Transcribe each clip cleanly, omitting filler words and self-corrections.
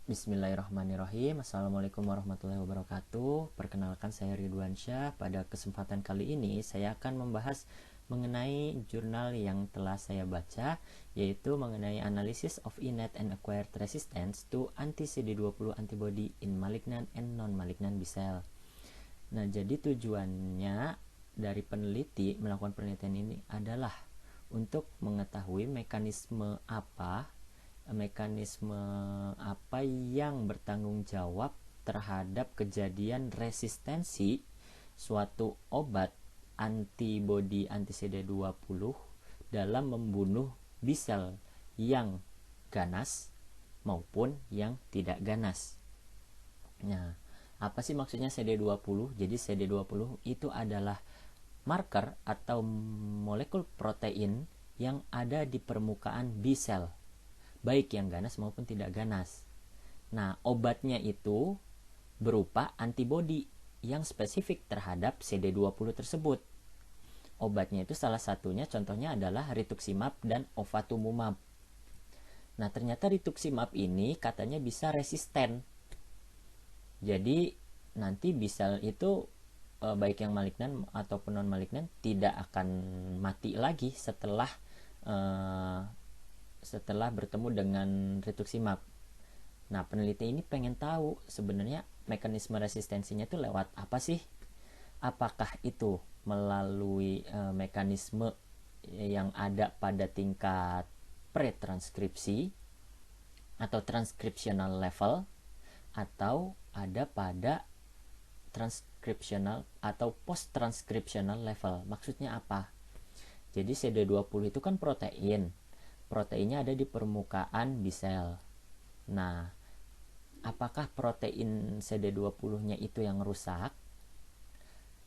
Bismillahirrahmanirrahim. Assalamualaikum warahmatullahi wabarakatuh. Perkenalkan, saya Ridwan Syah. Pada kesempatan kali ini saya akan membahas mengenai jurnal yang telah saya baca, yaitu mengenai Analysis of Innate and Acquired Resistance to Anti-CD20 Antibody in Malignant and Non-Malignant B-Cell. Nah, jadi tujuannya dari peneliti melakukan penelitian ini adalah untuk mengetahui mekanisme apa yang bertanggung jawab terhadap kejadian resistensi suatu obat antibodi anti-CD20 dalam membunuh B-cell yang ganas maupun yang tidak ganas. Nah, apa sih maksudnya CD20? Jadi CD20 itu adalah marker atau molekul protein yang ada di permukaan B-cell, baik yang ganas maupun tidak ganas. Nah, obatnya itu berupa antibodi yang spesifik terhadap CD20 tersebut. Obatnya itu salah satunya contohnya adalah rituximab dan ofatumumab. Nah, ternyata rituximab ini katanya bisa resisten. Jadi nanti bisa itu baik yang malignan ataupun non malignan tidak akan mati lagi setelah bertemu dengan rituximab. Nah, peneliti ini pengen tahu sebenarnya mekanisme resistensinya itu lewat apa sih? Apakah itu melalui mekanisme yang ada pada tingkat pretranskripsi atau transcriptional level, atau ada pada transcriptional atau post transcriptional level. Maksudnya apa? Jadi CD20 itu kan proteinnya ada di permukaan B-cell. Nah, apakah protein CD20-nya itu yang rusak,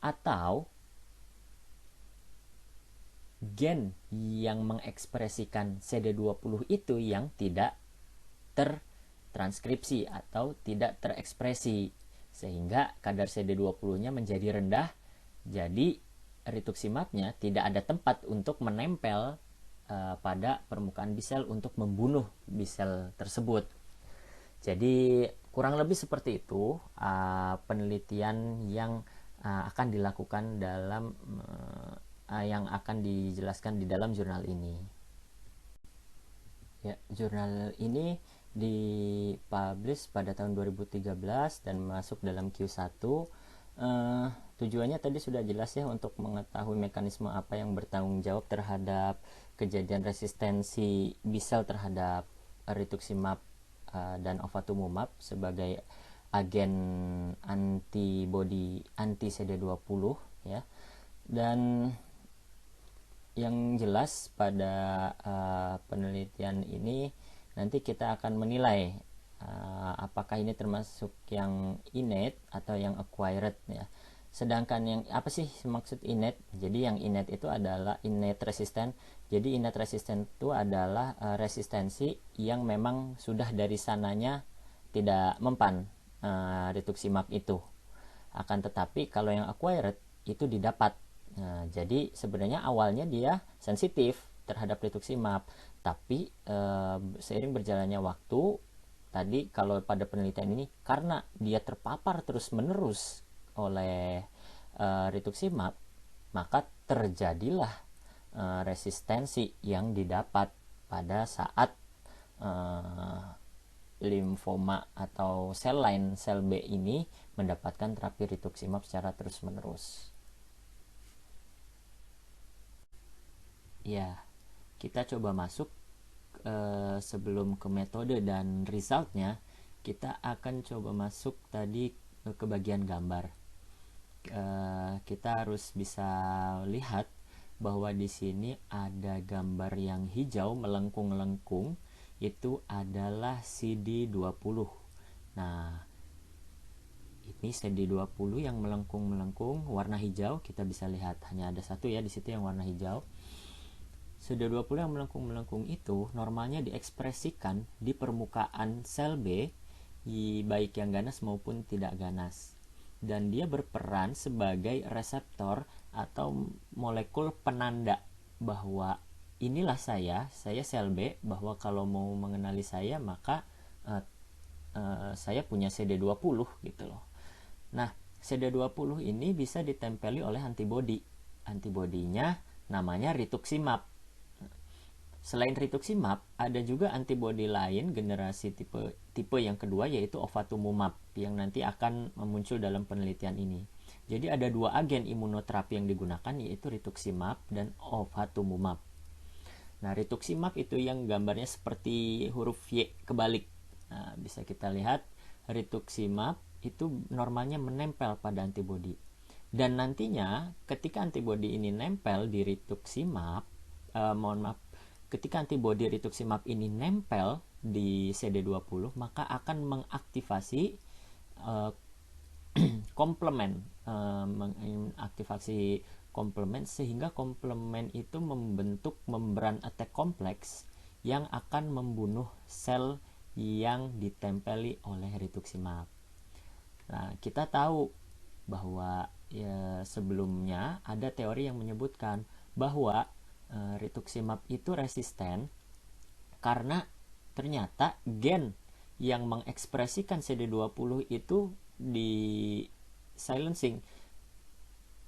atau gen yang mengekspresikan CD20 itu yang tidak tertranskripsi atau tidak terekspresi, sehingga kadar CD20-nya menjadi rendah. Jadi rituximabnya tidak ada tempat untuk menempel pada permukaan B-cell untuk membunuh B-cell tersebut. Jadi kurang lebih seperti itu penelitian yang akan dilakukan dalam yang akan dijelaskan di dalam jurnal ini. Ya, jurnal ini dipublish pada tahun 2013 dan masuk dalam Q1. Tujuannya tadi sudah jelas ya, untuk mengetahui mekanisme apa yang bertanggung jawab terhadap kejadian resistensi B-cell terhadap rituximab dan ofatumumab sebagai agen antibody anti CD20 ya. Dan yang jelas pada penelitian ini nanti kita akan menilai apakah ini termasuk yang innate atau yang acquired ya. Sedangkan yang apa sih maksud innate? Jadi yang innate itu adalah innate resistant. Jadi innate resistant itu adalah resistensi yang memang sudah dari sananya tidak mempan rituximab itu. Akan tetapi kalau yang acquired itu didapat. Nah, jadi sebenarnya awalnya dia sensitif terhadap rituximab, tapi seiring berjalannya waktu, tadi kalau pada penelitian ini karena dia terpapar terus-menerus oleh rituximab, maka terjadilah resistensi yang didapat pada saat limfoma atau sel lain sel B ini mendapatkan terapi rituximab secara terus-menerus. Ya, kita coba masuk sebelum ke metode dan resultnya, kita akan coba masuk tadi ke bagian gambar. Kita harus bisa lihat bahwa di sini ada gambar yang hijau melengkung-lengkung, itu adalah CD20. Nah, ini CD20 yang melengkung-melengkung warna hijau, kita bisa lihat hanya ada satu ya di situ yang warna hijau. CD20 yang melengkung-melengkung itu normalnya diekspresikan di permukaan sel B, baik yang ganas maupun tidak ganas. Dan dia berperan sebagai reseptor atau molekul penanda bahwa inilah saya sel B, bahwa kalau mau mengenali saya maka saya punya CD20 gitu loh. Nah, CD20 ini bisa ditempeli oleh antibodi. Antibodinya namanya rituximab. Selain rituximab, ada juga antibodi lain generasi tipe yang kedua, yaitu ofatumumab, yang nanti akan muncul dalam penelitian ini. Jadi ada dua agen imunoterapi yang digunakan, yaitu rituximab dan ofatumumab. Nah, rituximab itu yang gambarnya seperti huruf Y kebalik. Nah, bisa kita lihat rituximab itu normalnya menempel pada antibodi. Dan nantinya ketika antibodi ini nempel di rituximab, ketika antibodi rituximab ini nempel di CD20, maka akan mengaktifasi komplement, mengaktifasi komplement, sehingga komplement itu membentuk membran attack kompleks yang akan membunuh sel yang ditempeli oleh rituximab. Nah, kita tahu bahwa sebelumnya ada teori yang menyebutkan bahwa rituximab itu resisten karena ternyata gen yang mengekspresikan CD20 itu di silencing,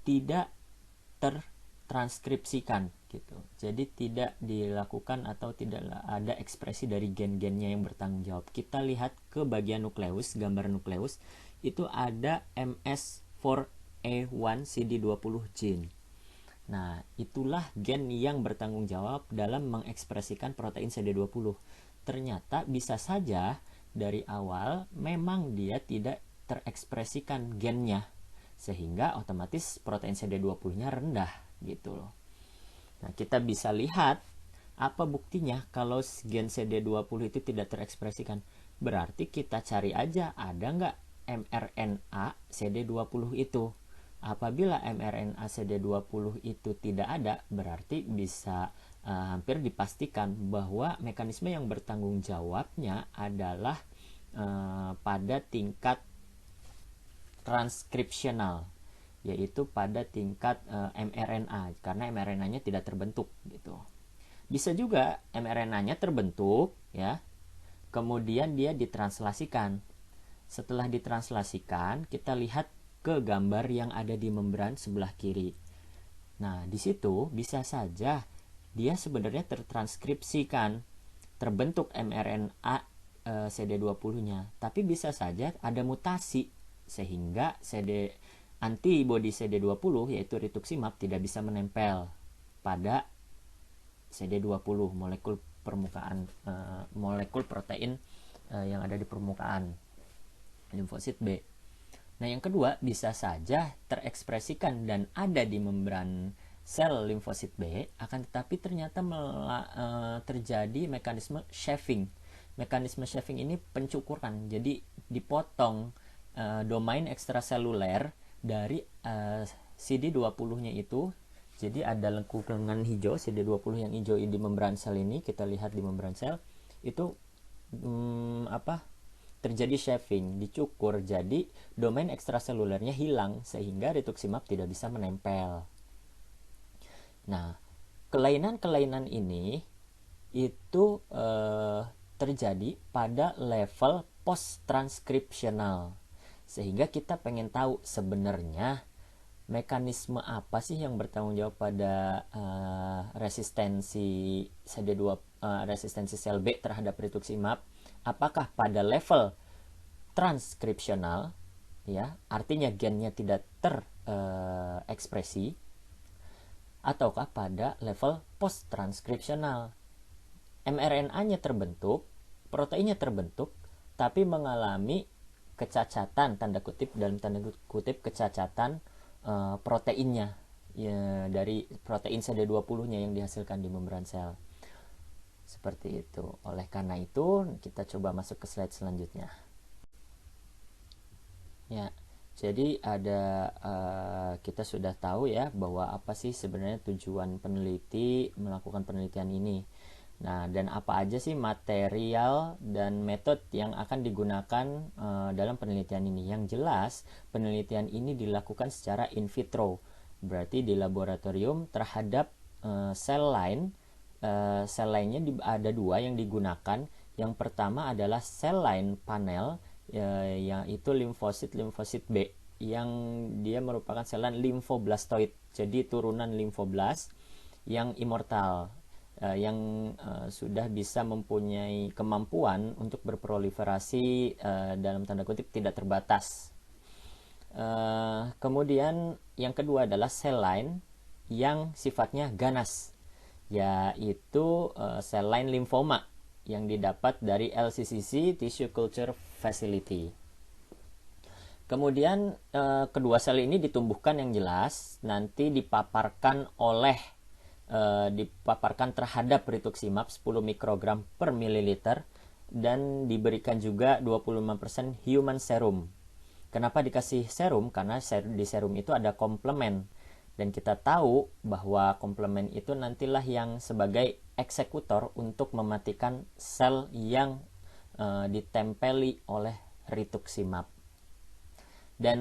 tidak tertranskripsikan gitu. Jadi tidak dilakukan atau tidak ada ekspresi dari gen-gennya yang bertanggung jawab. Kita lihat ke bagian nukleus, gambar nukleus itu ada MS4A1 CD20 gene. Nah, itulah gen yang bertanggung jawab dalam mengekspresikan protein CD20. Ternyata bisa saja dari awal memang dia tidak terekspresikan gennya, sehingga otomatis protein CD20-nya rendah gitu loh. Nah, kita bisa lihat apa buktinya kalau gen CD20 itu tidak terekspresikan. Berarti kita cari aja ada nggak mRNA CD20 itu. Apabila mRNA CD20 itu tidak ada, berarti bisa hampir dipastikan bahwa mekanisme yang bertanggung jawabnya adalah pada tingkat transkripsional, yaitu pada tingkat mRNA, karena mRNA-nya tidak terbentuk gitu. Bisa juga mRNA-nya terbentuk ya, kemudian dia ditranslasikan. Setelah ditranslasikan, kita lihat ke gambar yang ada di membran sebelah kiri. Nah, di situ bisa saja dia sebenarnya tertranskripsikan, terbentuk mRNA CD20-nya, tapi bisa saja ada mutasi sehingga antibodi CD20 yaitu rituximab tidak bisa menempel pada CD20 molekul permukaan, molekul protein yang ada di permukaan limfosit B. Nah, yang kedua, bisa saja terekspresikan dan ada di membran sel limfosit B, akan tetapi ternyata terjadi mekanisme shaving. Mekanisme shaving ini pencukuran, jadi dipotong domain ekstraseluler dari CD20-nya itu. Jadi ada lengkungan hijau, CD20 yang hijau di membran sel ini, kita lihat di membran sel itu terjadi shaving, dicukur, jadi domain ekstraselulernya hilang sehingga rituximab tidak bisa menempel. Nah, kelainan-kelainan ini itu terjadi pada level post-transkripsional, sehingga kita pengen tahu sebenarnya mekanisme apa sih yang bertanggung jawab pada resistensi resistensi sel B terhadap rituximab. Apakah pada level transkripsional, ya, artinya gennya tidak terekspresi, ataukah pada level post transkripsional, mRNA-nya terbentuk, proteinnya terbentuk, tapi mengalami kecacatan, tanda kutip dalam tanda kutip kecacatan proteinnya, ya, dari protein CD20-nya yang dihasilkan di membran sel. Seperti itu. Oleh karena itu, kita coba masuk ke slide selanjutnya. Ya, jadi kita sudah tahu ya bahwa apa sih sebenarnya tujuan peneliti melakukan penelitian ini. Nah, dan apa aja sih material dan metode yang akan digunakan dalam penelitian ini? Yang jelas, penelitian ini dilakukan secara in vitro, berarti di laboratorium terhadap sel line. Sel lainnya ada dua yang digunakan. Yang pertama adalah sel line panel yaitu limfosit B yang dia merupakan selan limfoblastoid, jadi turunan limfoblast yang immortal, yang sudah bisa mempunyai kemampuan untuk berproliferasi dalam tanda kutip tidak terbatas. Kemudian yang kedua adalah sel line yang sifatnya ganas, yaitu sel line limfoma yang didapat dari LCCC Tissue Culture Facility. Kemudian kedua sel ini ditumbuhkan yang jelas, nanti dipaparkan terhadap rituximab 10 mikrogram per mililiter dan diberikan juga 25% human serum. Kenapa dikasih serum? Karena di serum itu ada komplement, dan kita tahu bahwa komplement itu nantilah yang sebagai eksekutor untuk mematikan sel yang ditempeli oleh rituximab. Dan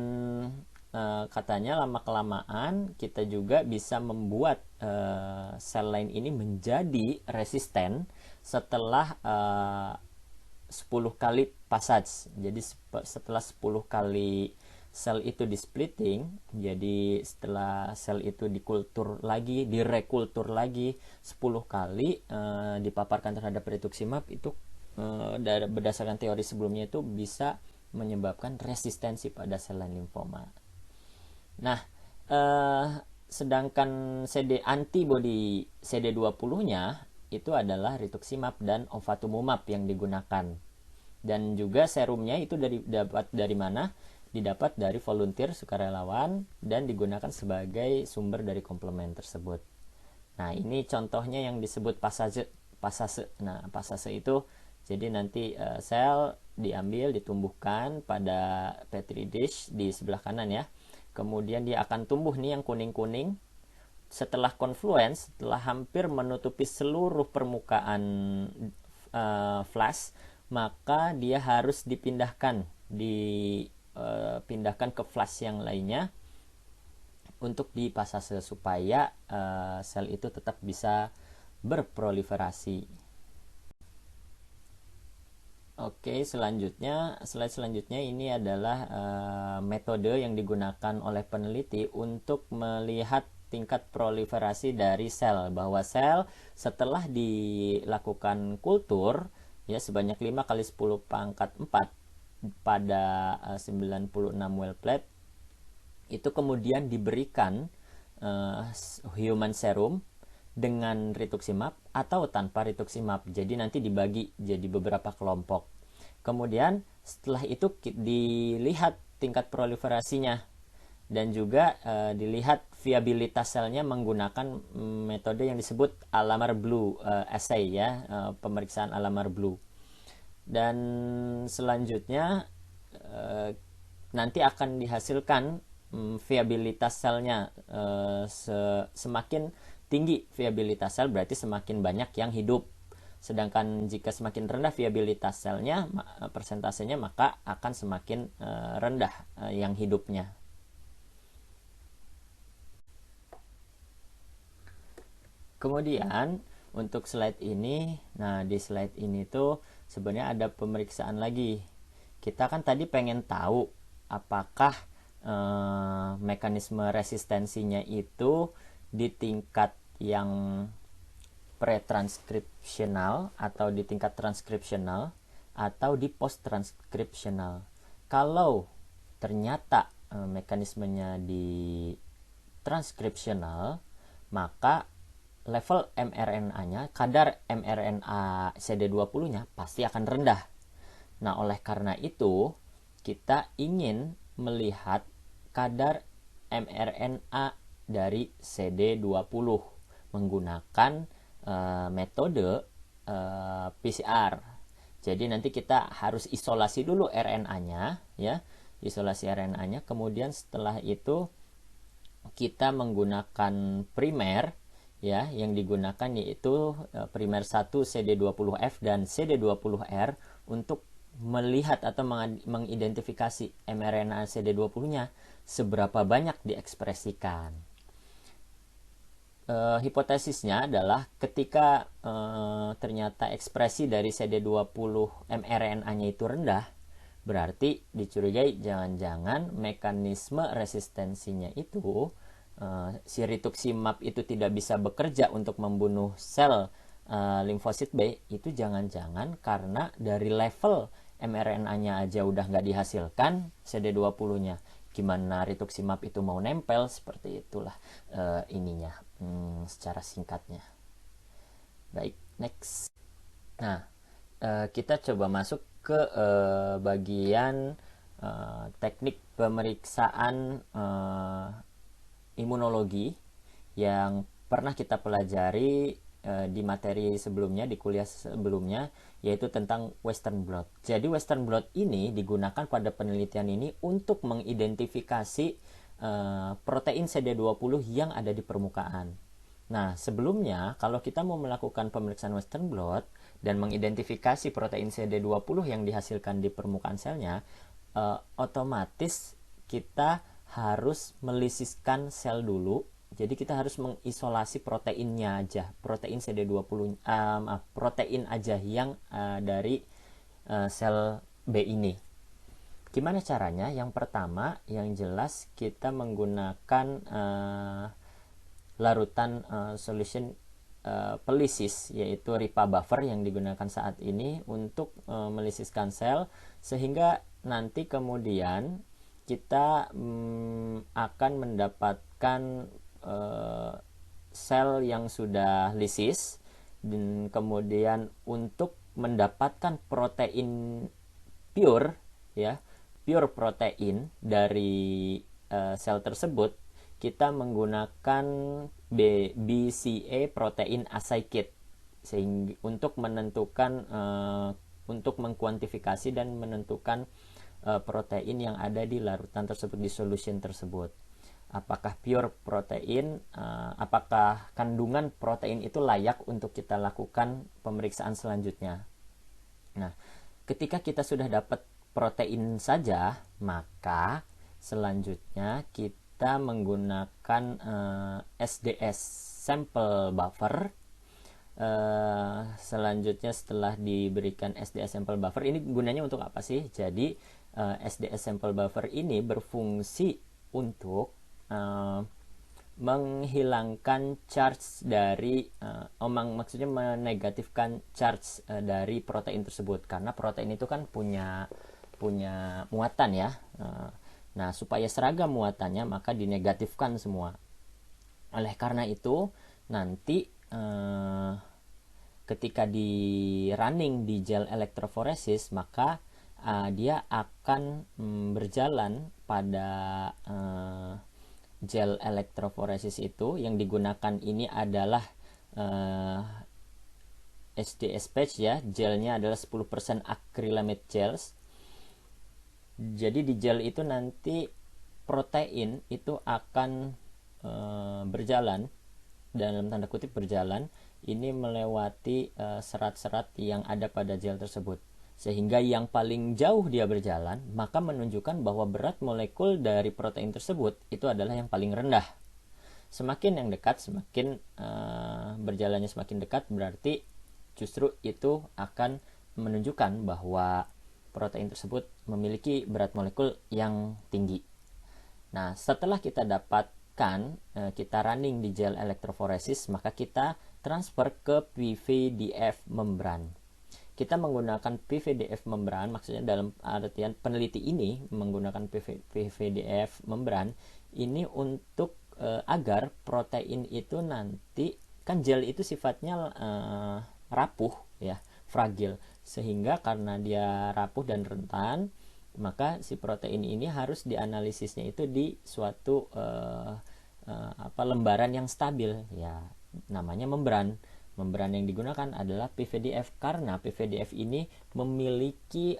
katanya lama-kelamaan kita juga bisa membuat sel line ini menjadi resisten setelah 10 kali passage. Jadi setelah 10 kali sel itu di splitting, jadi setelah sel itu direkultur lagi 10 kali dipaparkan terhadap rituximab, itu berdasarkan teori sebelumnya itu bisa menyebabkan resistensi pada sel limfoma. Nah, sedangkan antibody CD20-nya itu adalah rituximab dan ofatumumab yang digunakan. Dan juga serumnya itu dapat dari mana? Didapat dari volunteer sukarelawan dan digunakan sebagai sumber dari komplement tersebut. Nah, ini contohnya yang disebut pasase. Nah, pasase itu jadi nanti sel diambil, ditumbuhkan pada petri dish di sebelah kanan ya. Kemudian dia akan tumbuh nih yang kuning-kuning. Setelah confluence, setelah hampir menutupi seluruh permukaan flash, maka dia harus dipindahkan ke flash yang lainnya untuk dipasase supaya sel itu tetap bisa berproliferasi. Oke, slide selanjutnya ini adalah metode yang digunakan oleh peneliti untuk melihat tingkat proliferasi dari sel, bahwa sel setelah dilakukan kultur ya sebanyak 5 kali 10 pangkat 4 pada 96 well plate, itu kemudian diberikan human serum dengan rituximab atau tanpa rituximab. Jadi nanti dibagi jadi beberapa kelompok. Kemudian setelah itu dilihat tingkat proliferasinya dan juga dilihat viabilitas selnya menggunakan metode yang disebut Alamar Blue assay ya, pemeriksaan Alamar Blue. Dan selanjutnya nanti akan dihasilkan viabilitas selnya. Semakin tinggi viabilitas sel berarti semakin banyak yang hidup. Sedangkan jika semakin rendah viabilitas selnya, persentasenya, maka akan semakin rendah yang hidupnya. Kemudian untuk slide ini, nah di slide ini tuh sebenarnya ada pemeriksaan lagi. Kita kan tadi pengen tahu apakah mekanisme resistensinya itu di tingkat yang pre-transkripsional atau di tingkat transkripsional atau di post-transkripsional. Kalau ternyata mekanismenya di transkripsional, maka level mRNA-nya, kadar mRNA CD20-nya pasti akan rendah. Nah, oleh karena itu, kita ingin melihat kadar mRNA dari CD20 menggunakan metode PCR. Jadi nanti kita harus isolasi dulu RNA-nya ya, isolasi RNA-nya. Kemudian setelah itu kita menggunakan primer ya, yang digunakan yaitu primer 1 CD20F dan CD20R untuk melihat atau mengidentifikasi mRNA CD20-nya seberapa banyak diekspresikan. Hipotesisnya adalah ketika ternyata ekspresi dari CD20 mRNA-nya itu rendah, Berarti dicurigai jangan-jangan mekanisme resistensinya itu si rituximab itu tidak bisa bekerja untuk membunuh sel limfosit B, itu jangan-jangan karena dari level mRNA-nya aja udah nggak dihasilkan CD20-nya. Gimana rituximab itu mau nempel, seperti itulah ininya secara singkatnya. Baik, next. Nah, kita coba masuk ke bagian teknik pemeriksaan imunologi yang pernah kita pelajari di materi sebelumnya, di kuliah sebelumnya, yaitu tentang Western blot. Jadi Western blot ini digunakan pada penelitian ini untuk mengidentifikasi protein CD20 yang ada di permukaan. Nah, sebelumnya kalau kita mau melakukan pemeriksaan Western blot dan mengidentifikasi protein CD20 yang dihasilkan di permukaan selnya, otomatis kita harus melisiskan sel dulu. Jadi kita harus mengisolasi proteinnya aja, protein CD20, protein aja yang dari sel B ini. Gimana caranya? Yang pertama, yang jelas kita menggunakan larutan solution pelisis, yaitu RIPA buffer yang digunakan saat ini untuk melisiskan sel, sehingga nanti kemudian kita akan mendapatkan sel yang sudah lisis, dan kemudian untuk mendapatkan protein pure, ya, pure protein dari sel tersebut, kita menggunakan BCA protein assay kit sehingga untuk menentukan untuk mengkuantifikasi dan menentukan protein yang ada di larutan tersebut, di solution tersebut. Apakah pure protein, apakah kandungan protein itu layak untuk kita lakukan pemeriksaan selanjutnya. Nah, ketika kita sudah dapat protein saja, maka selanjutnya kita menggunakan SDS sample buffer. Selanjutnya setelah diberikan SDS sample buffer, ini gunanya untuk apa sih? Jadi SDS sample buffer ini berfungsi untuk menghilangkan charge dari maksudnya menegatifkan charge dari protein tersebut, karena protein itu kan punya muatan ya. Nah, supaya seragam muatannya maka dinegatifkan semua. Oleh karena itu nanti ketika di running di gel elektroforesis, maka dia akan berjalan pada gel elektroforesis itu. Yang digunakan ini adalah SDS patch ya, gelnya adalah 10% acrylamide gels. Jadi di gel itu nanti protein itu akan berjalan, dalam tanda kutip berjalan, ini melewati serat-serat yang ada pada gel tersebut, sehingga yang paling jauh dia berjalan maka menunjukkan bahwa berat molekul dari protein tersebut itu adalah yang paling rendah. Semakin yang dekat, semakin berjalannya semakin dekat, berarti justru itu akan menunjukkan bahwa protein tersebut memiliki berat molekul yang tinggi. Nah, setelah kita dapatkan, kita running di gel elektroforesis, maka kita transfer ke PVDF membran. Kita menggunakan PVDF membran, maksudnya dalam artian peneliti ini menggunakan PVDF membran ini untuk agar protein itu nanti, kan gel itu sifatnya rapuh ya, fragil, sehingga karena dia rapuh dan rentan, maka si protein ini harus dianalisisnya itu di suatu lembaran yang stabil ya, namanya membran. Membran yang digunakan adalah PVDF, karena PVDF ini memiliki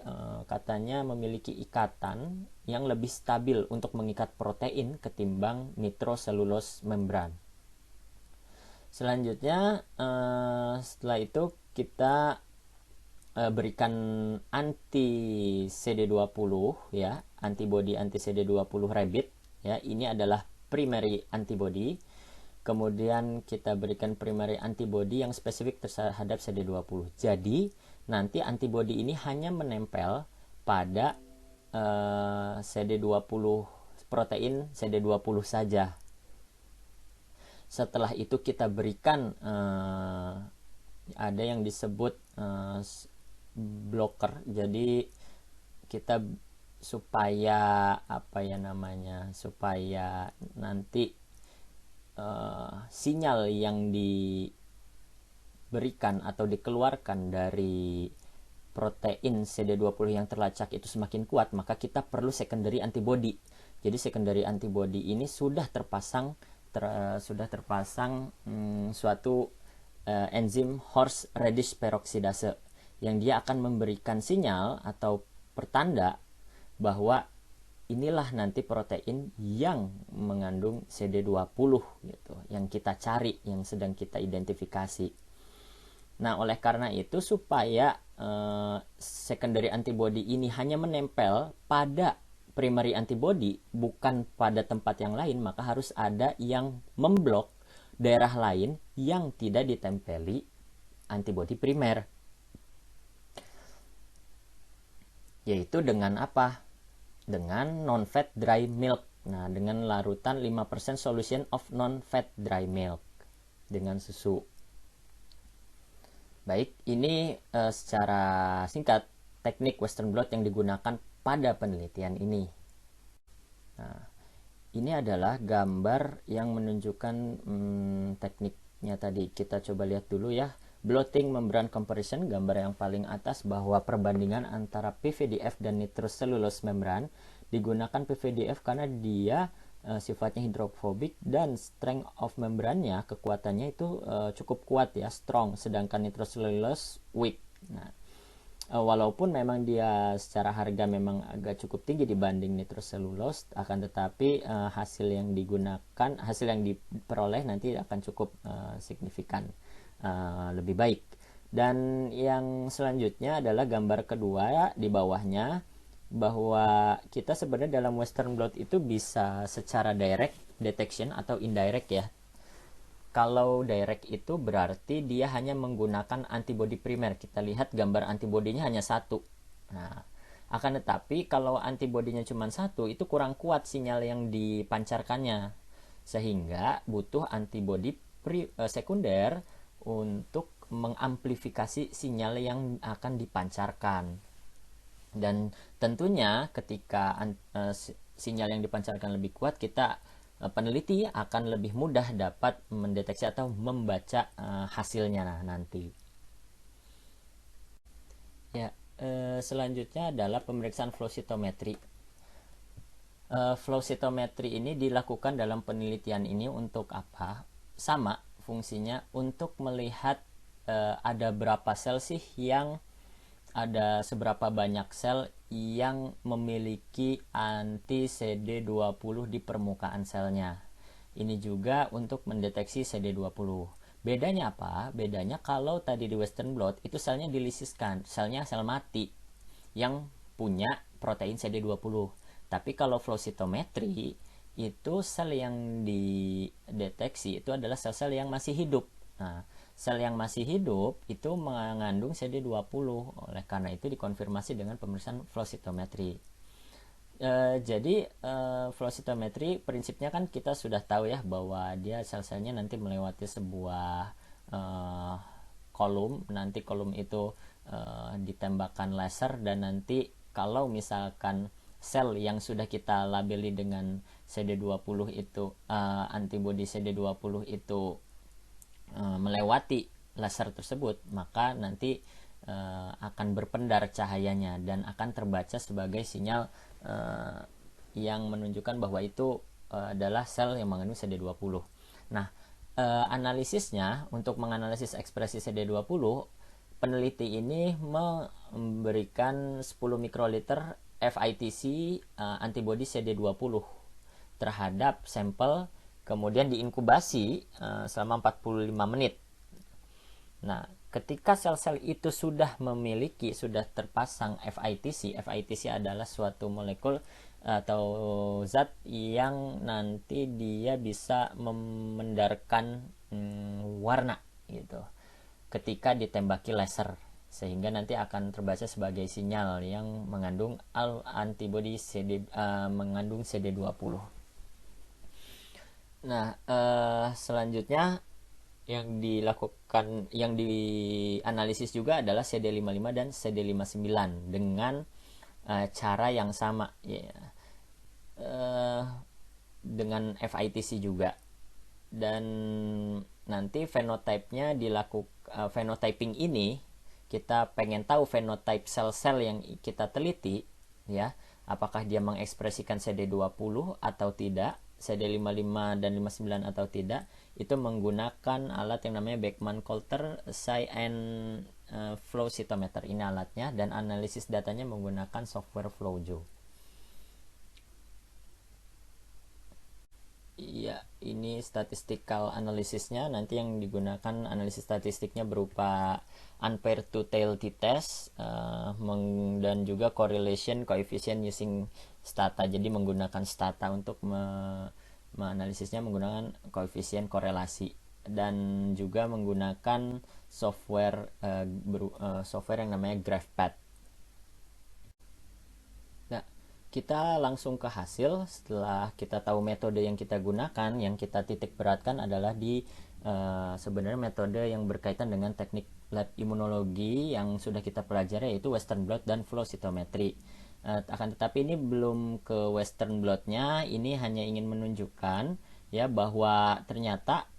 katanya memiliki ikatan yang lebih stabil untuk mengikat protein ketimbang nitroselulose membran. Selanjutnya setelah itu kita berikan anti CD20 ya, antibody anti CD20 rabbit ya, ini adalah primary antibody. Kemudian kita berikan primary antibody yang spesifik terhadap CD20. Jadi nanti antibody ini hanya menempel pada CD20 protein CD20 saja. Setelah itu kita berikan ada yang disebut blocker. Jadi kita supaya supaya nanti sinyal yang diberikan atau dikeluarkan dari protein CD20 yang terlacak itu semakin kuat, maka kita perlu secondary antibody. Jadi secondary antibody ini sudah terpasang suatu enzim horseradish peroxidase yang dia akan memberikan sinyal atau pertanda bahwa inilah nanti protein yang mengandung CD20 gitu, yang kita cari, yang sedang kita identifikasi. Nah, oleh karena itu supaya secondary antibody ini hanya menempel pada primary antibody, bukan pada tempat yang lain, maka harus ada yang memblok daerah lain yang tidak ditempeli antibody primer. Yaitu dengan apa? Dengan non-fat dry milk. Nah, dengan larutan 5% solution of non-fat dry milk dengan susu. Baik, ini secara singkat teknik Western blot yang digunakan pada penelitian ini. Nah, ini adalah gambar yang menunjukkan tekniknya tadi. Kita coba lihat dulu ya. Blotting membrane comparison, gambar yang paling atas, bahwa perbandingan antara PVDF dan nitrocellulose membran. Digunakan PVDF karena dia sifatnya hidrofobik dan strength of membrannya, kekuatannya itu cukup kuat ya, strong, sedangkan nitrocellulose weak. Nah, walaupun memang dia secara harga memang agak cukup tinggi dibanding nitrocellulose, akan tetapi hasil yang diperoleh nanti akan cukup signifikan, lebih baik. Dan yang selanjutnya adalah gambar kedua di bawahnya, bahwa kita sebenarnya dalam Western blot itu bisa secara direct detection atau indirect ya. Kalau direct itu berarti dia hanya menggunakan antibody primer. Kita lihat gambar antibodinya hanya satu. Nah, akan tetapi kalau antibodinya cuma satu, itu kurang kuat sinyal yang dipancarkannya, sehingga butuh antibody sekunder untuk mengamplifikasi sinyal yang akan dipancarkan. Dan tentunya ketika sinyal yang dipancarkan lebih kuat, kita peneliti akan lebih mudah dapat mendeteksi atau membaca hasilnya nanti. Ya, selanjutnya adalah pemeriksaan flow cytometry. Flow cytometry ini dilakukan dalam penelitian ini untuk apa? Sama fungsinya, untuk melihat ada berapa sel sih ada seberapa banyak sel yang memiliki anti CD20 di permukaan selnya. Ini juga untuk mendeteksi CD20. Bedanya apa? Bedanya kalau tadi di Western blot itu selnya dilisiskan, selnya sel mati yang punya protein CD20. Tapi kalau flow cytometry itu sel yang dideteksi itu adalah sel-sel yang masih hidup. Nah, sel yang masih hidup itu mengandung CD20. Oleh karena itu dikonfirmasi dengan pemeriksaan flow cytometry. Jadi flow cytometry prinsipnya kan kita sudah tahu ya, bahwa dia sel-selnya nanti melewati sebuah kolom. Nanti kolom itu ditembakkan laser, dan nanti kalau misalkan sel yang sudah kita labeli dengan CD20 itu antibody CD20 itu melewati laser tersebut, maka nanti akan berpendar cahayanya dan akan terbaca sebagai sinyal yang menunjukkan bahwa itu adalah sel yang mengandung CD20. Nah, analisisnya, untuk menganalisis ekspresi CD20, peneliti ini memberikan 10 mikroliter FITC antibody CD20 terhadap sampel, kemudian diinkubasi selama 45 menit. Nah, ketika sel-sel itu sudah terpasang FITC adalah suatu molekul atau zat yang nanti dia bisa memendarkan warna gitu ketika ditembaki laser. sehingga nanti akan terbaca sebagai sinyal yang mengandung antibody mengandung CD20. Nah, selanjutnya yang dianalisis juga adalah CD55 dan CD59 dengan cara yang sama ya. Dengan FITC juga, dan nanti phenotyping ini kita pengen tahu phenotype sel-sel yang kita teliti ya, apakah dia mengekspresikan CD20 atau tidak, CD55 dan 59 atau tidak, itu menggunakan alat yang namanya Beckman-Coulter Cy/N flow cytometer. Ini alatnya, dan analisis datanya menggunakan software FlowJo. Iya, ini statistical analisisnya. Nanti yang digunakan analisis statistiknya berupa unpaired two-tailed t-test dan juga correlation coefficient using stata. Jadi menggunakan stata untuk menganalisisnya menggunakan koefisien korelasi, dan juga menggunakan software yang namanya GraphPad. Kita langsung ke hasil. Setelah kita tahu metode yang kita gunakan, yang kita titik beratkan adalah di sebenarnya metode yang berkaitan dengan teknik lab imunologi yang sudah kita pelajari, yaitu Western blot dan flow cytometry. Akan tetapi ini belum ke Western blotnya, ini hanya ingin menunjukkan ya bahwa ternyata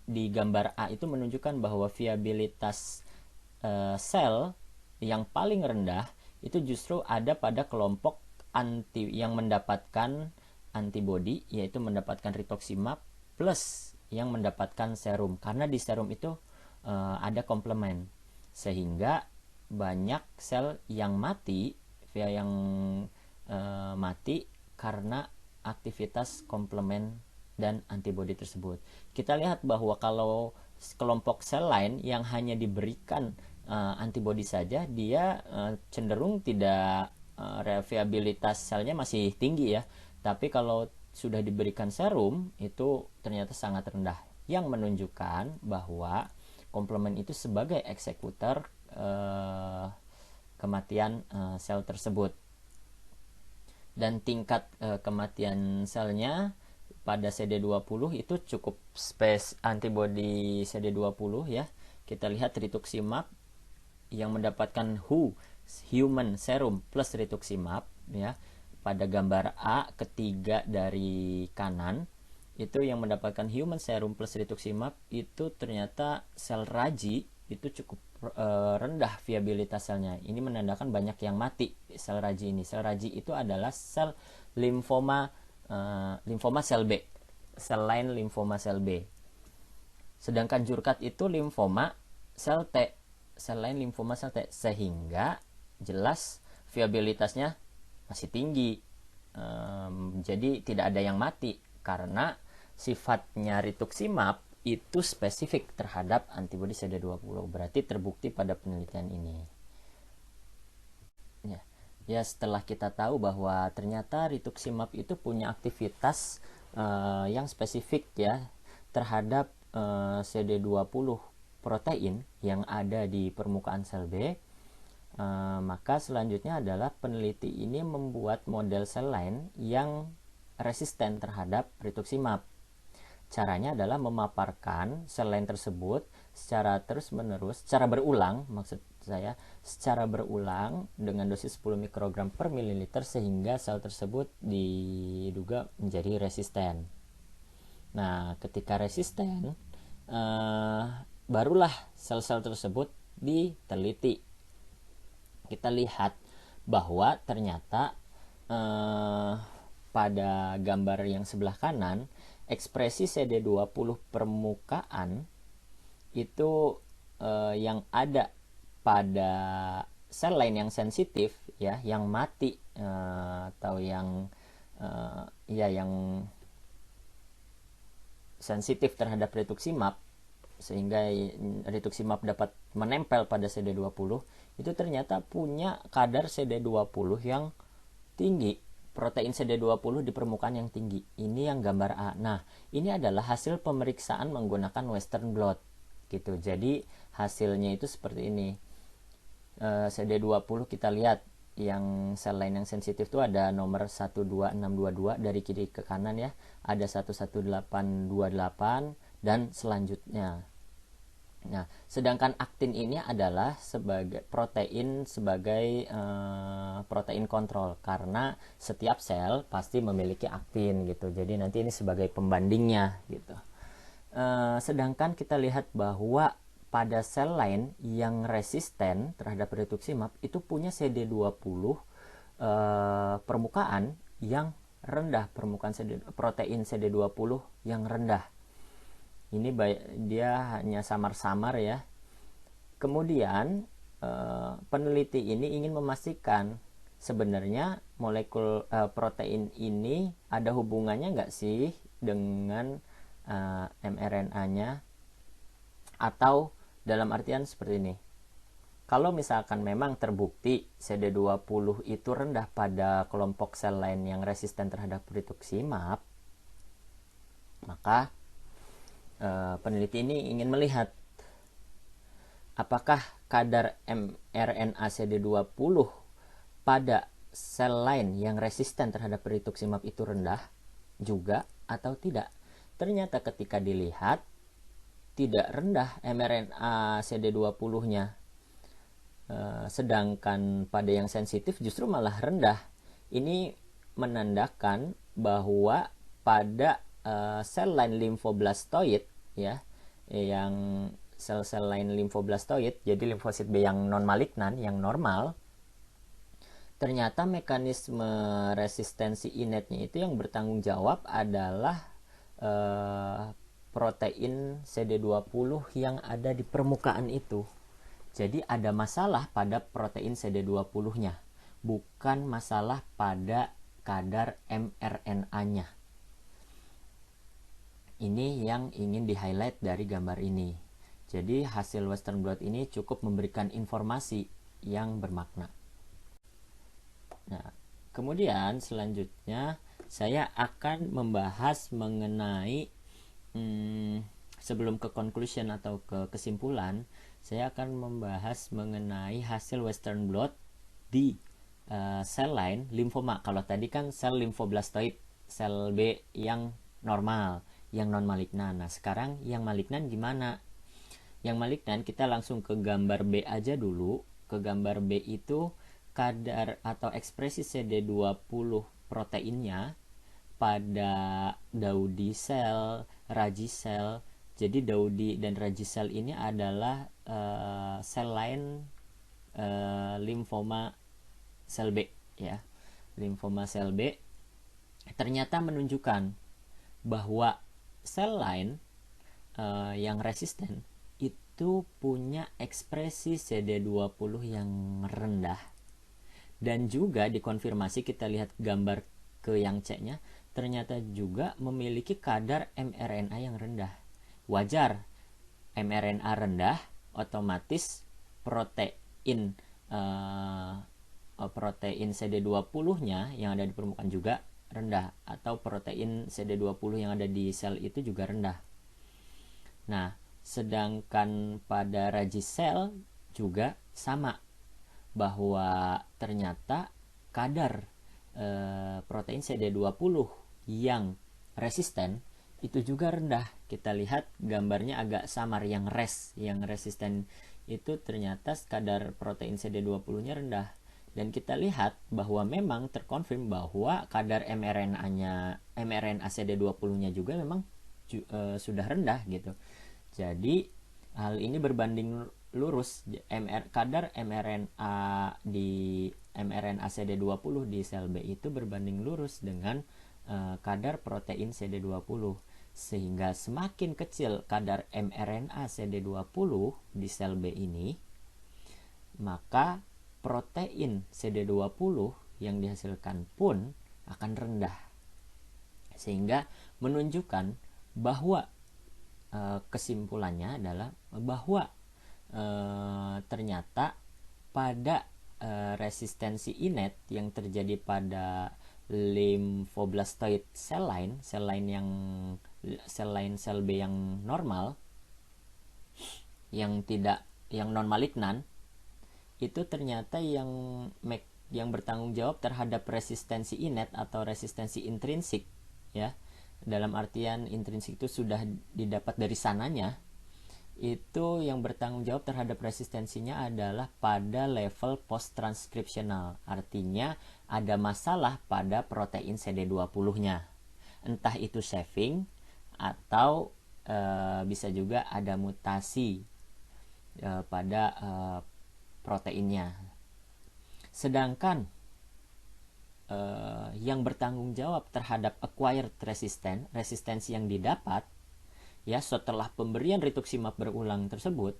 di gambar A itu menunjukkan bahwa viabilitas sel yang paling rendah itu justru ada pada kelompok yang mendapatkan antibody, yaitu mendapatkan rituximab plus yang mendapatkan serum, karena di serum itu ada komplement, sehingga banyak sel yang mati karena aktivitas komplement dan antibody tersebut. Kita lihat bahwa kalau kelompok sel lain yang hanya diberikan antibody saja, dia cenderung tidak viabilitas selnya masih tinggi ya, tapi kalau sudah diberikan serum itu ternyata sangat rendah, yang menunjukkan bahwa komplement itu sebagai eksekutor kematian sel tersebut. Dan tingkat kematian selnya pada CD20 itu cukup antibody CD20 ya. Kita lihat rituximab yang mendapatkan human serum plus rituximab ya, pada gambar A ketiga dari kanan, itu yang mendapatkan human serum plus rituximab itu ternyata sel raji itu cukup rendah viabilitas selnya. Ini menandakan banyak yang mati sel raji ini. Sel raji itu adalah sel limfoma sel B, sel lain limfoma sel B. Sedangkan jurkat itu limfoma sel T, sel lain limfoma sel T, sehingga jelas viabilitasnya masih tinggi. Jadi tidak ada yang mati karena sifatnya rituximab itu spesifik terhadap antibodi CD20. Berarti terbukti pada penelitian ini. Ya, setelah kita tahu bahwa ternyata rituximab itu punya aktivitas yang spesifik ya terhadap CD20 protein yang ada di permukaan sel B, maka selanjutnya adalah peneliti ini membuat model sel lain yang resisten terhadap rituximab. Caranya adalah memaparkan sel lain tersebut secara berulang, secara berulang dengan dosis 10 mikrogram per mililiter, sehingga sel tersebut diduga menjadi resisten. Nah, ketika resisten, barulah sel-sel tersebut diteliti. Kita lihat bahwa ternyata pada gambar yang sebelah kanan, ekspresi CD20 permukaan itu yang ada pada sel lain yang sensitif ya, yang mati atau yang sensitif terhadap rituximab, sehingga rituximab dapat menempel pada CD20, itu ternyata punya kadar CD20 yang tinggi, protein CD20 di permukaan yang tinggi. Ini yang gambar A. Nah, ini adalah hasil pemeriksaan menggunakan Western blot gitu. Jadi hasilnya itu seperti ini. CD20 kita lihat yang sel lain yang sensitif itu ada nomor 12622 dari kiri ke kanan ya, ada 11828 dan selanjutnya. Nah, sedangkan aktin ini adalah sebagai protein protein kontrol, karena setiap sel pasti memiliki aktin gitu. Jadi nanti ini sebagai pembandingnya gitu. Sedangkan kita lihat bahwa pada sel lain yang resisten terhadap rituximab itu punya CD20 permukaan yang rendah, permukaan protein CD20 yang rendah. Ini dia hanya samar-samar ya. Kemudian peneliti ini ingin memastikan sebenarnya molekul protein ini ada hubungannya nggak sih dengan mRNA-nya, atau dalam artian seperti ini. Kalau misalkan memang terbukti CD20 itu rendah pada kelompok sel lain yang resisten terhadap rituximab, maka peneliti ini ingin melihat apakah kadar mRNA CD20 pada sel lain yang resisten terhadap rituximab itu rendah juga atau tidak. Ternyata ketika dilihat tidak rendah mRNA CD20-nya, sedangkan pada yang sensitif justru malah rendah. Ini menandakan bahwa pada sel lain limfoblastoid ya, yang sel-sel lain limfoblastoid, jadi limfosit B yang non malignan, yang normal, ternyata mekanisme resistensi innate-nya itu yang bertanggung jawab adalah protein CD20 yang ada di permukaan itu. Jadi ada masalah pada protein CD20-nya, bukan masalah pada kadar mRNA-nya. Ini yang ingin di-highlight dari gambar ini. Jadi hasil Western blot ini cukup memberikan informasi yang bermakna. Nah, kemudian selanjutnya saya akan membahas mengenai sebelum ke conclusion atau ke kesimpulan, saya akan membahas mengenai hasil Western blot di sel lain limfoma. Kalau tadi kan sel limfoblastoid, sel B yang normal, yang non malignan. Nah, sekarang yang malignan gimana? Yang malignan kita langsung ke gambar B aja dulu. Ke gambar B itu kadar atau ekspresi CD20 proteinnya pada Dowdy cell, Raji cell. Jadi Dowdy dan Raji cell ini adalah sel lain limfoma sel B ya. Limfoma sel B ternyata menunjukkan bahwa sel lain yang resisten itu punya ekspresi CD20 yang rendah. Dan juga dikonfirmasi, kita lihat gambar ke yang C-nya, ternyata juga memiliki kadar mRNA yang rendah. Wajar, mRNA rendah, otomatis protein protein CD20-nya yang ada di permukaan juga rendah, atau protein CD20 yang ada di sel itu juga rendah. Nah, sedangkan pada Raji cell juga sama, bahwa ternyata kadar protein CD20 yang resisten itu juga rendah. Kita lihat gambarnya agak samar, yang resisten itu ternyata kadar protein CD20-nya rendah. Dan kita lihat bahwa memang terkonfirm bahwa kadar mRNA CD20-nya juga memang sudah rendah gitu. Jadi hal ini berbanding lurus, kadar mRNA CD20 di sel B itu berbanding lurus dengan kadar protein CD20, sehingga semakin kecil kadar mRNA CD20 di sel B ini, maka protein CD20 yang dihasilkan pun akan rendah, sehingga menunjukkan bahwa kesimpulannya adalah bahwa ternyata pada resistensi innate yang terjadi pada limfoblastoid sel lain sel B yang normal, yang non malignan, itu ternyata yang bertanggung jawab terhadap resistensi inet atau resistensi intrinsik, ya, dalam artian intrinsik itu sudah didapat dari sananya, itu yang bertanggung jawab terhadap resistensinya adalah pada level post transkripsional. Artinya ada masalah pada protein CD20-nya, entah itu saving atau bisa juga ada mutasi pada proteinnya. Sedangkan yang bertanggung jawab terhadap acquired resistensi yang didapat, ya, setelah pemberian rituximab berulang tersebut,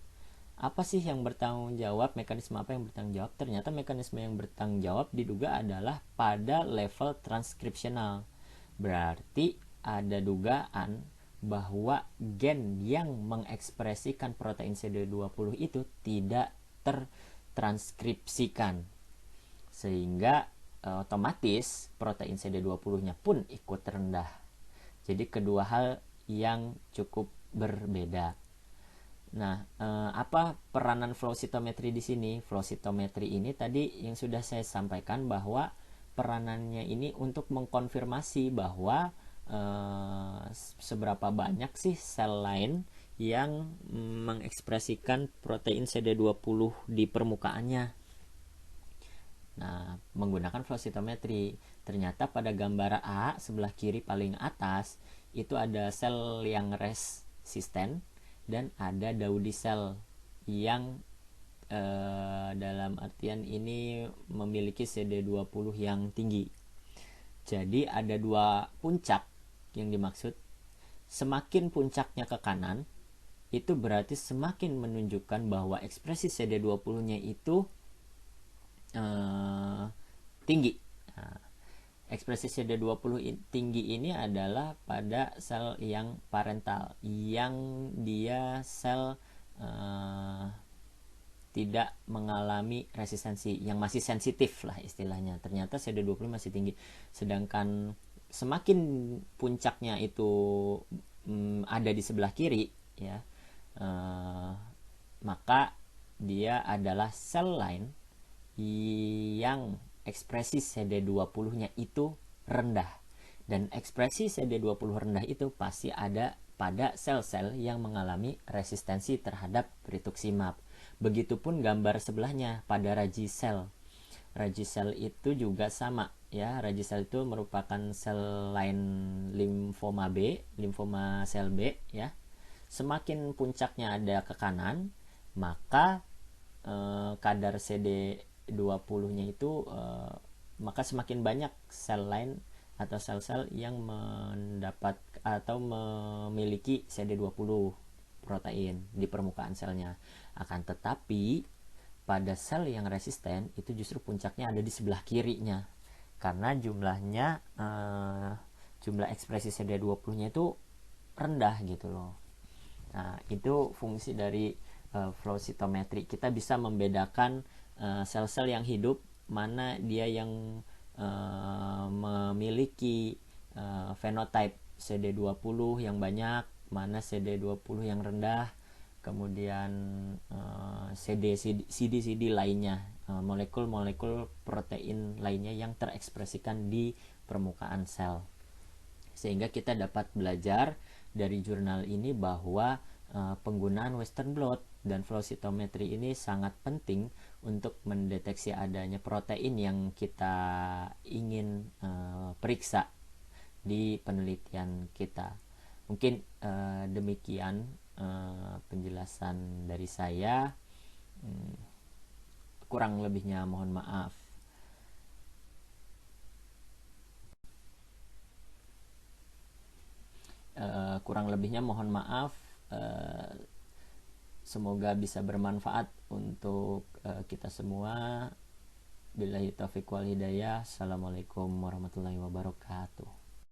apa sih yang bertanggung jawab, mekanisme apa yang bertanggung jawab? Ternyata mekanisme yang bertanggung jawab diduga adalah pada level transkripsional. Berarti ada dugaan bahwa gen yang mengekspresikan protein CD20 itu tidak tertranskripsikan, sehingga otomatis protein CD20-nya pun ikut rendah. Jadi kedua hal yang cukup berbeda. Nah, apa peranan flow cytometry di sini? Flow cytometry ini tadi yang sudah saya sampaikan bahwa peranannya ini untuk mengkonfirmasi bahwa seberapa banyak sih sel lain yang mengekspresikan protein CD20 di permukaannya. Nah, menggunakan flow cytometry, ternyata pada gambar A sebelah kiri paling atas itu ada sel yang resisten dan ada Dowdy cell yang dalam artian ini memiliki CD20 yang tinggi. Jadi ada dua puncak yang dimaksud. Semakin puncaknya ke kanan, itu berarti semakin menunjukkan bahwa ekspresi CD20-nya itu tinggi. Nah, ekspresi CD20 tinggi ini adalah pada sel yang parental, yang dia sel tidak mengalami resistensi, yang masih sensitif lah istilahnya. Ternyata CD20 masih tinggi. Sedangkan semakin puncaknya itu ada di sebelah kiri, ya, maka dia adalah sel lain yang ekspresi CD20-nya itu rendah. Dan ekspresi CD20 rendah itu pasti ada pada sel-sel yang mengalami resistensi terhadap rituximab. Begitupun gambar sebelahnya pada Raggi cell. Raggi cell itu juga sama, ya. Raggi cell itu merupakan sel lain limfoma B, limfoma sel B, ya. Semakin puncaknya ada ke kanan, maka kadar CD20-nya itu maka semakin banyak sel lain atau sel-sel yang mendapat atau memiliki CD20 protein di permukaan selnya. Akan tetapi pada sel yang resisten itu justru puncaknya ada di sebelah kirinya, karena jumlah ekspresi CD20-nya itu rendah gitu loh. Nah, itu fungsi dari flow cytometry. Kita bisa membedakan sel-sel yang hidup, mana dia yang memiliki fenotype CD20 yang banyak, mana CD20 yang rendah, kemudian CD lainnya, molekul-molekul protein lainnya yang terekspresikan di permukaan sel. Sehingga kita dapat belajar dari jurnal ini bahwa penggunaan Western blot dan flow cytometry ini sangat penting untuk mendeteksi adanya protein yang kita ingin periksa di penelitian kita. Mungkin demikian penjelasan dari saya. Kurang lebihnya mohon maaf. Semoga bisa bermanfaat untuk kita semua. Billahi taufiq wal hidayah. Assalamualaikum warahmatullahi wabarakatuh.